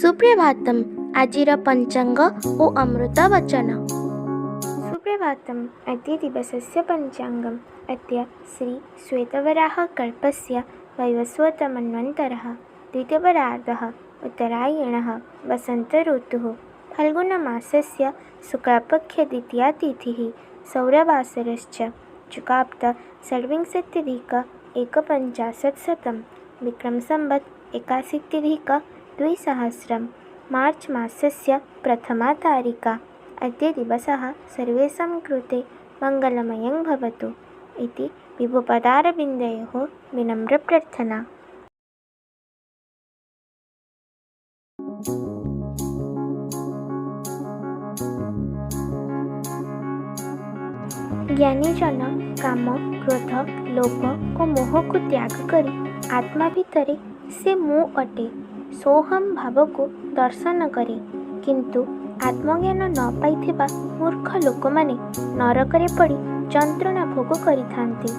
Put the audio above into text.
ସୁପ୍ରଭାତମ୍। ଆଜିର ପଞ୍ଚାଙ୍ଗ ଓ ଅମୃତ ବଚନ। सुप्रभातम्। अद्य दिवसस्य पञ्चाङ्गम्। अद्य श्री श्वेतवराहकल्पस्य वैवस्वतमन्वन्तरः द्वितीयपरार्धः उत्तरायणः वसन्तऋतुः फाल्गुनमासस्य शुक्लपक्षद्वितीया तिथिः सौरवासरश्च चुकाप्त षड्विंशत्यधिक-एकपञ्चाशत्शतं विक्रमसंवत् 81-द्विसहस्रं मार्च् मासस्य प्रथमा तारिका। अद्य दिवसः सर्वेषां कृते मङ्गलमयं भवतु इति विभुपदारविन्दयोः विनम्रप्रार्थना। ଜ୍ଞାନୀଜନ କାମ, କ୍ରୋଧ, ଲୋଭ ଓ ମୋହକୁ ତ୍ୟାଗ କରି ଆତ୍ମା ଭିତରେ ସେ ମୁଁ ଅଟେ ସୋହମ୍ ଭାବକୁ ଦର୍ଶନ କରେ। କିନ୍ତୁ ଆତ୍ମଜ୍ଞାନ ନ ପାଇଥିବା ମୂର୍ଖ ଲୋକମାନେ ନରକରେ ପଡ଼ି ଯନ୍ତ୍ରଣା ଭୋଗ କରିଥାନ୍ତି।